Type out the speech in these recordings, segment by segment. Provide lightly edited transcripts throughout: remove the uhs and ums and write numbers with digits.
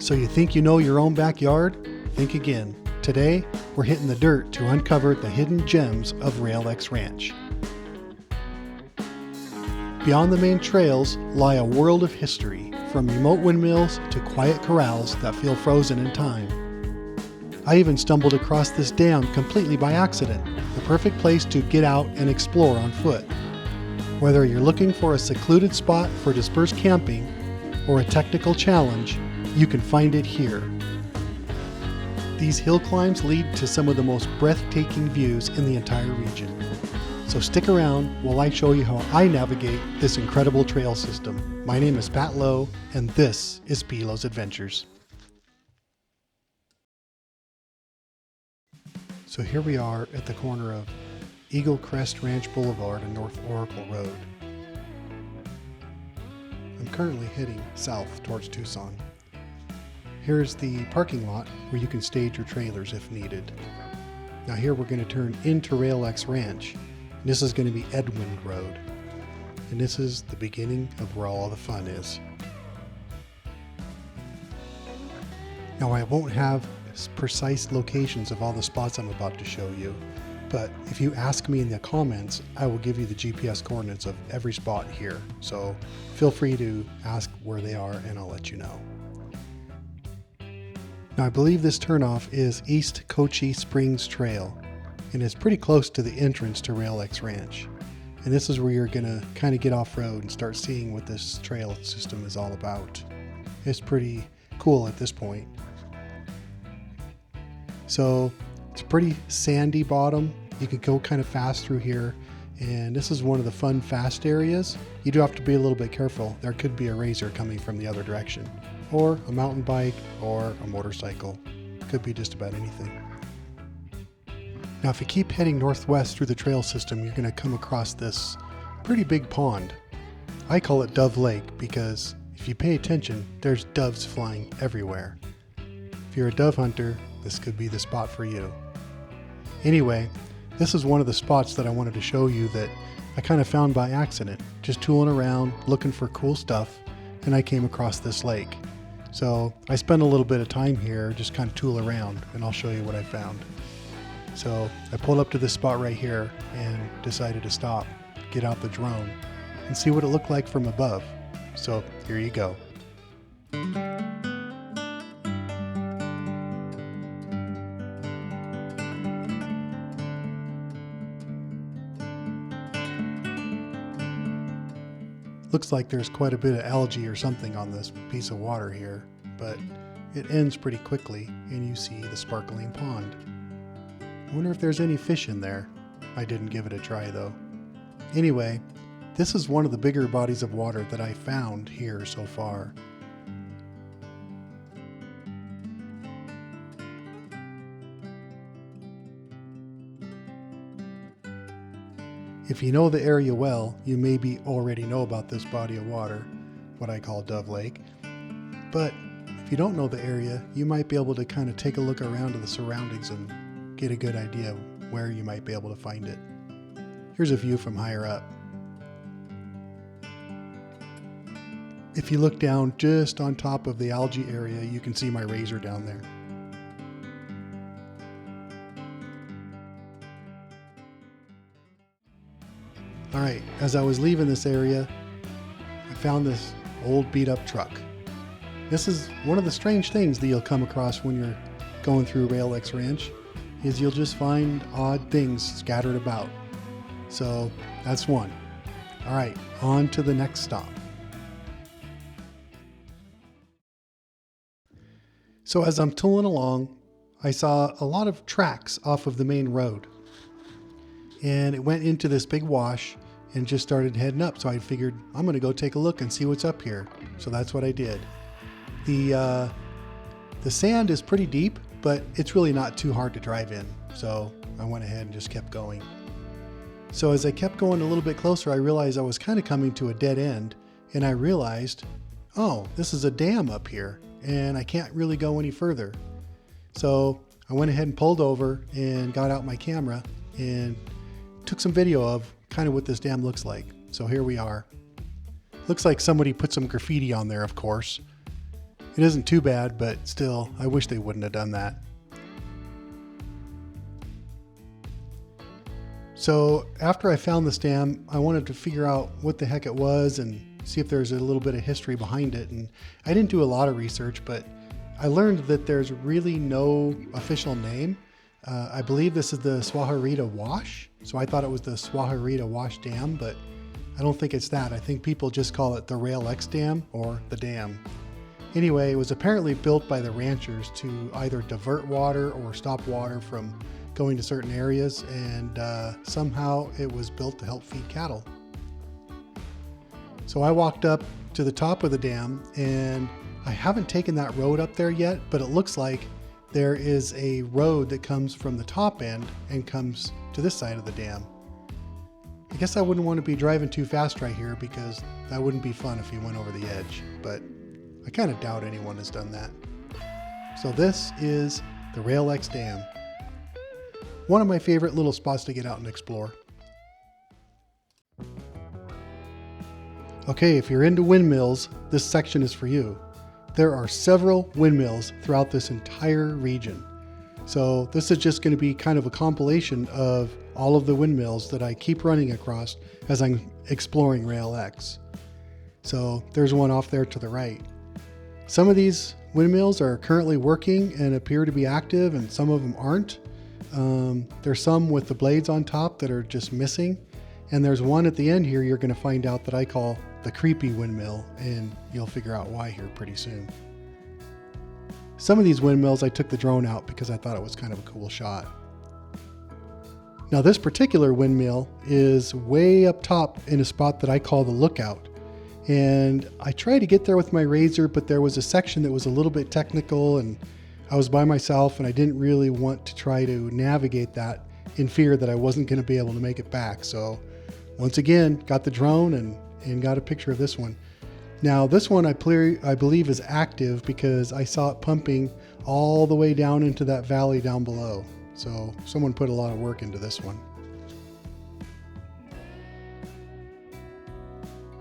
So you think you know your own backyard? Think again. Today, we're hitting the dirt to uncover the hidden gems of RailX Ranch. Beyond the main trails lie a world of history, from remote windmills to quiet corrals that feel frozen in time. I even stumbled across this dam completely by accident, the perfect place to get out and explore on foot. Whether you're looking for a secluded spot for dispersed camping or a technical challenge, you can find it here. These hill climbs lead to some of the most breathtaking views in the entire region. So stick around while I show you how I navigate this incredible trail system. My name is Pat Lowe, and this is P-Lowe's Adventures. So here we are at the corner of Eagle Crest Ranch Boulevard and North Oracle Road. I'm currently heading south towards Tucson. Here's the parking lot where you can stage your trailers if needed. Now here we're going to turn into RailX Ranch. This is going to be Edmund Road. And this is the beginning of where all the fun is. Now I won't have precise locations of all the spots I'm about to show you, but if you ask me in the comments, I will give you the GPS coordinates of every spot here. So feel free to ask where they are and I'll let you know. Now I believe this turnoff is East Cochie Springs Trail, and it's pretty close to the entrance to RailX Ranch. And this is where you're gonna kind of get off road and start seeing what this trail system is all about. It's pretty cool at this point. So it's a pretty sandy bottom. You can go kind of fast through here, and this is one of the fun fast areas. You do have to be a little bit careful. There could be a razor coming from the other direction, or a mountain bike, or a motorcycle. Could be just about anything. Now if you keep heading northwest through the trail system, you're going to come across this pretty big pond. I call it Dove Lake because if you pay attention, there's doves flying everywhere. If you're a dove hunter, this could be the spot for you. Anyway, this is one of the spots that I wanted to show you that I kind of found by accident, just tooling around looking for cool stuff, and I came across this lake. So I spent a little bit of time here just kind of tool around, and I'll show you what I found. So I pulled up to this spot right here and decided to stop, get out the drone, and see what it looked like from above. So here you go. Looks like there's quite a bit of algae or something on this piece of water here, but it ends pretty quickly and you see the sparkling pond. I wonder if there's any fish in there. I didn't give it a try though. Anyway, this is one of the bigger bodies of water that I found here so far. If you know the area well, you maybe already know about this body of water, what I call Dove Lake. But if you don't know the area, you might be able to kind of take a look around at the surroundings and get a good idea of where you might be able to find it. Here's a view from higher up. If you look down just on top of the algae area, you can see my razor down there. Alright, as I was leaving this area, I found this old beat up truck. This is one of the strange things that you'll come across when you're going through RailX Ranch, is you'll just find odd things scattered about. So that's one. Alright, on to the next stop. So as I'm tooling along, I saw a lot of tracks off of the main road. And it went into this big wash and just started heading up. So I figured I'm going to go take a look and see what's up here. So that's what I did. The sand is pretty deep, but it's really not too hard to drive in. So I went ahead and just kept going. So as I kept going a little bit closer, I realized I was kind of coming to a dead end, and I realized, oh, this is a dam up here and I can't really go any further. So I went ahead and pulled over and got out my camera and took some video of kind of what this dam looks like. So here we are. Looks like somebody put some graffiti on there, of course. It isn't too bad, but still, I wish they wouldn't have done that. So after I found this dam, I wanted to figure out what the heck it was and see if there's a little bit of history behind it. And I didn't do a lot of research, but I learned that there's really no official name. I believe this is the Swaharita Wash. So I thought it was the Swaharita Wash Dam, but I don't think it's that. I think people just call it the RailX Dam or the dam. Anyway, it was apparently built by the ranchers to either divert water or stop water from going to certain areas, and somehow it was built to help feed cattle. So I walked up to the top of the dam, and I haven't taken that road up there yet, but it looks like there is a road that comes from the top end and comes to this side of the dam. I guess I wouldn't want to be driving too fast right here because that wouldn't be fun if you went over the edge, but I kind of doubt anyone has done that. So this is the RailX Dam. One of my favorite little spots to get out and explore. Okay, if you're into windmills, this section is for you. There are several windmills throughout this entire region. So this is just going to be kind of a compilation of all of the windmills that I keep running across as I'm exploring RailX. So there's one off there to the right. Some of these windmills are currently working and appear to be active, and some of them aren't. There's some with the blades on top that are just missing. And there's one at the end here you're going to find out that I call the creepy windmill, and you'll figure out why here pretty soon. Some of these windmills I took the drone out because I thought it was kind of a cool shot. Now this particular windmill is way up top in a spot that I call the lookout. And I tried to get there with my RZR, but there was a section that was a little bit technical, and I was by myself and I didn't really want to try to navigate that in fear that I wasn't going to be able to make it back. So once again, got the drone and got a picture of this one. Now this one I believe is active because I saw it pumping all the way down into that valley down below. So someone put a lot of work into this one.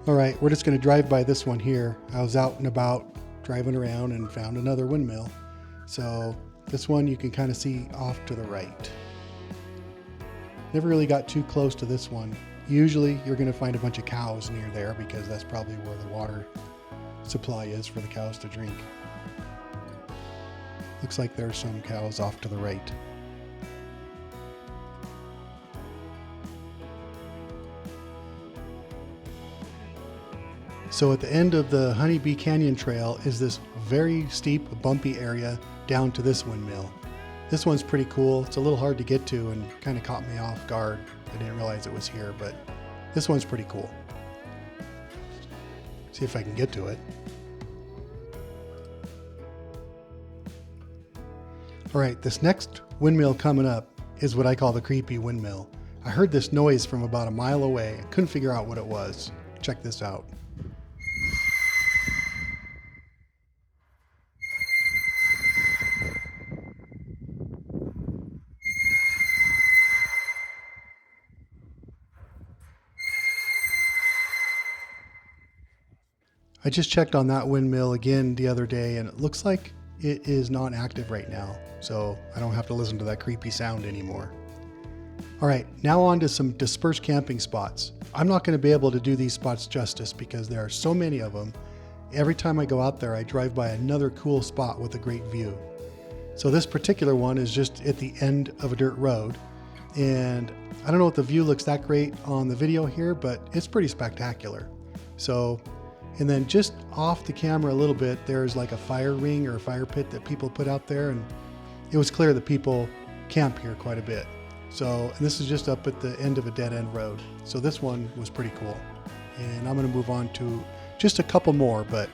All right, we're just going to drive by this one here. I was out and about driving around and found another windmill. So this one you can kind of see off to the right. Never really got too close to this one. Usually you're going to find a bunch of cows near there because that's probably where the water supply is for the cows to drink. Looks like there's some cows off to the right. So at the end of the Honeybee Canyon Trail is this very steep, bumpy area down to this windmill. This one's pretty cool. It's a little hard to get to and kind of caught me off guard. I didn't realize it was here, but this one's pretty cool. See if I can get to it. All right, this next windmill coming up is what I call the creepy windmill. I heard this noise from about a mile away. I couldn't figure out what it was. Check this out. I just checked on that windmill again the other day and it looks like it is not active right now, so I don't have to listen to that creepy sound anymore. All right, now on to some dispersed camping spots. I'm not going to be able to do these spots justice because there are so many of them. Every time I go out there, I drive by another cool spot with a great view. So this particular one is just at the end of a dirt road, and I don't know if the view looks that great on the video here, but it's pretty spectacular. And then just off the camera a little bit, there's like a fire ring or a fire pit that people put out there, and it was clear that people camp here quite a bit. And this is just up at the end of a dead end road. So this one was pretty cool. And I'm gonna move on to just a couple more, but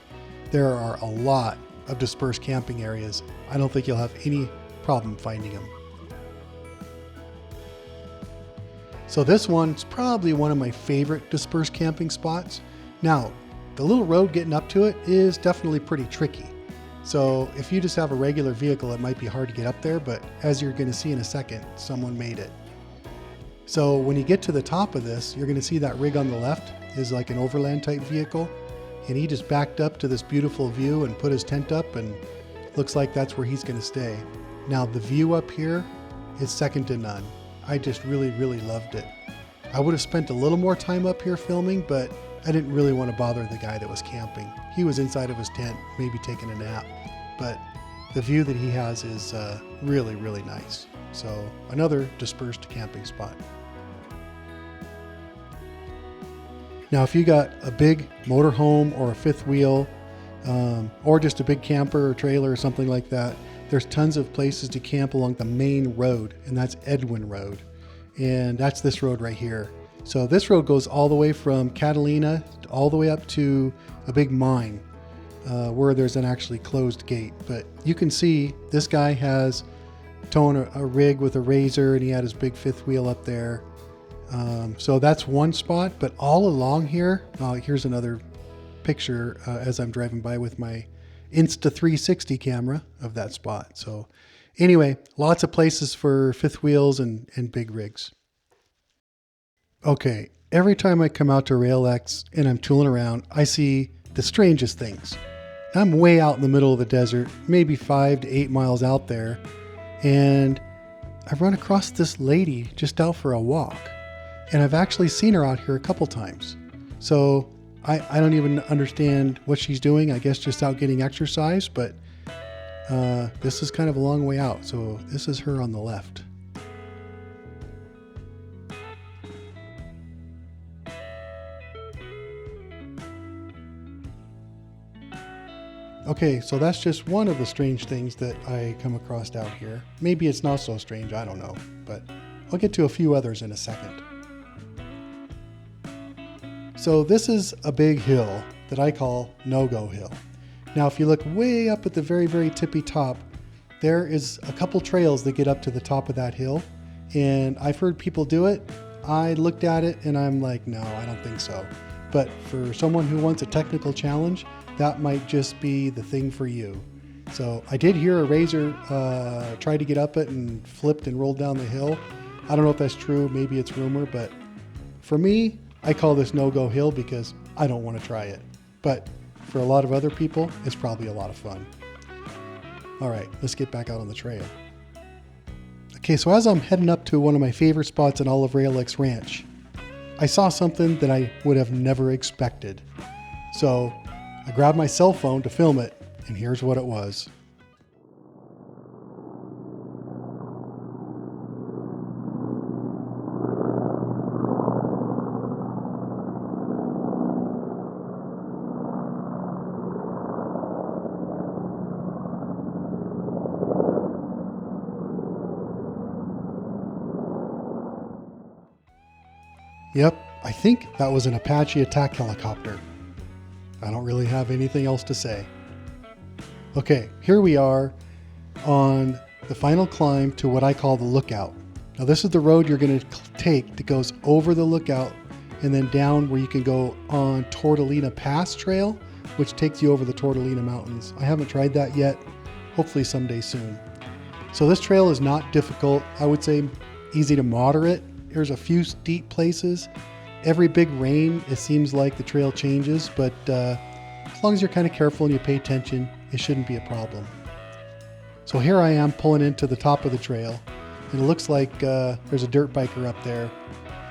there are a lot of dispersed camping areas. I don't think you'll have any problem finding them. So this one's probably one of my favorite dispersed camping spots. Now, the little road getting up to it is definitely pretty tricky. So if you just have a regular vehicle, it might be hard to get up there, but as you're going to see in a second, someone made it. So when you get to the top of this, you're going to see that rig on the left is like an overland type vehicle. and he just backed up to this beautiful view and put his tent up, and looks like that's where he's going to stay. Now the view up here is second to none. I just really, really loved it. I would have spent a little more time up here filming, but I didn't really want to bother the guy that was camping. He was inside of his tent, maybe taking a nap, but the view that he has is really, really nice. So another dispersed camping spot. Now, if you got a big motorhome or a fifth wheel, or just a big camper or trailer or something like that, there's tons of places to camp along the main road, and that's Edwin Road. And that's this road right here. So this road goes all the way from Catalina all the way up to a big mine where there's an actually closed gate. But you can see this guy has towing a rig with a RZR, and he had his big fifth wheel up there. So that's one spot, but all along here, here's another picture as I'm driving by with my Insta360 camera of that spot. So anyway, lots of places for fifth wheels and big rigs. Okay, every time I come out to RailX and I'm tooling around, I see the strangest things. I'm way out in the middle of the desert, maybe 5 to 8 miles out there, and I've run across this lady just out for a walk. And I've actually seen her out here a couple times. So I don't even understand what she's doing. I guess just out getting exercise, but this is kind of a long way out. So this is her on the left. Okay, so that's just one of the strange things that I come across out here. Maybe it's not so strange, I don't know, but I'll get to a few others in a second. So this is a big hill that I call No-Go Hill. Now, if you look way up at the very, very tippy top, there is a couple trails that get up to the top of that hill. And I've heard people do it. I looked at it and I'm like, no, I don't think so. But for someone who wants a technical challenge, that might just be the thing for you. So I did hear a RZR try to get up it and flipped and rolled down the hill. I don't know if that's true, maybe it's rumor, but for me, I call this No-Go Hill because I don't want to try it. But for a lot of other people, it's probably a lot of fun. All right, let's get back out on the trail. Okay, so as I'm heading up to one of my favorite spots in all of RailX Ranch, I saw something that I would have never expected. So I grabbed my cell phone to film it, and here's what it was. Yep, I think that was an Apache attack helicopter. I don't really have anything else to say. Okay, here we are on the final climb to what I call the lookout. Now this is the road you're going to take that goes over the lookout and then down where you can go on Tortolina Pass Trail, which takes you over the Tortolina Mountains. I haven't tried that yet, hopefully someday soon. So this trail is not difficult. I would say easy to moderate. There's a few steep places. Every big rain, it seems like the trail changes, but as long as you're kind of careful and you pay attention, it shouldn't be a problem. So here I am pulling into the top of the trail, and it looks like there's a dirt biker up there.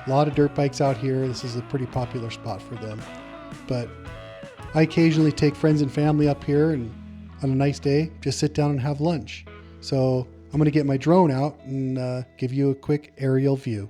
A lot of dirt bikes out here. This is a pretty popular spot for them. But I occasionally take friends and family up here, and on a nice day, just sit down and have lunch. So I'm going to get my drone out and give you a quick aerial view.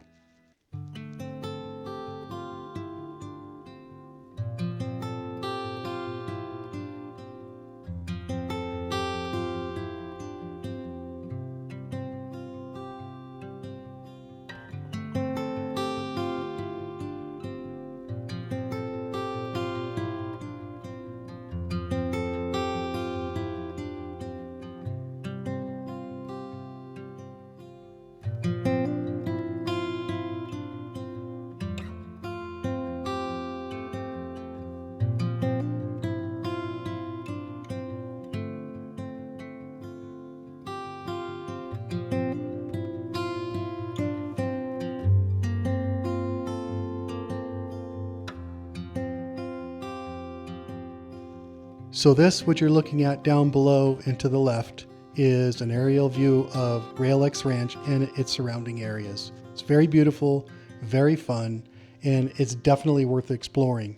So this, what you're looking at down below and to the left, is an aerial view of RailX Ranch and its surrounding areas. It's very beautiful, very fun, and it's definitely worth exploring.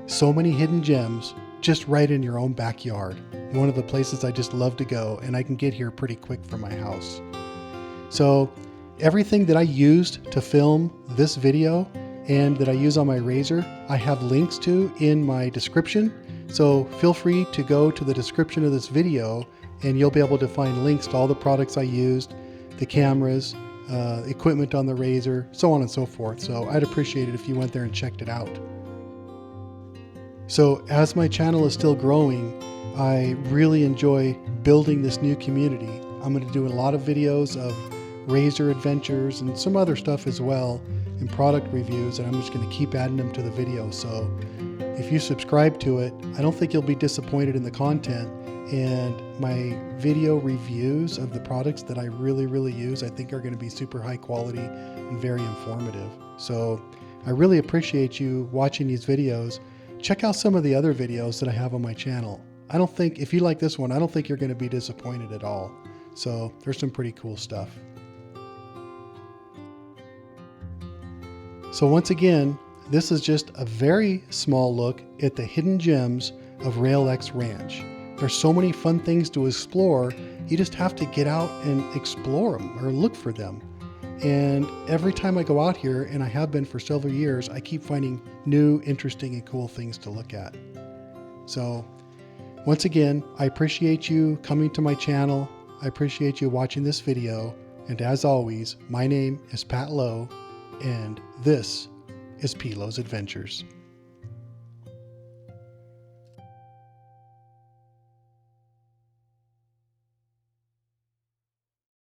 So many hidden gems just right in your own backyard. One of the places I just love to go, and I can get here pretty quick from my house. So everything that I used to film this video and that I use on my RZR, I have links to in my description. So feel free to go to the description of this video and you'll be able to find links to all the products I used, the cameras, equipment on the RZR, so on and so forth. So I'd appreciate it if you went there and checked it out. So as my channel is still growing, I really enjoy building this new community. I'm going to do a lot of videos of RZR adventures and some other stuff as well, and product reviews, and I'm just going to keep adding them to the video. So if you subscribe to it, I don't think you'll be disappointed in the content, and my video reviews of the products that I really use, I think are going to be super high quality and very informative. So I really appreciate you watching these videos. Check out some of the other videos that I have on my channel. I don't think, if you like this one, I don't think you're going to be disappointed at all. So there's some pretty cool stuff. So once again, this is just a very small look at the hidden gems of RailX Ranch. There's so many fun things to explore, you just have to get out and explore them or look for them. And every time I go out here, and I have been for several years, I keep finding new, interesting, and cool things to look at. So once again, I appreciate you coming to my channel. I appreciate you watching this video. And as always, my name is Pat Lowe, and this is P. Lowe's Adventures.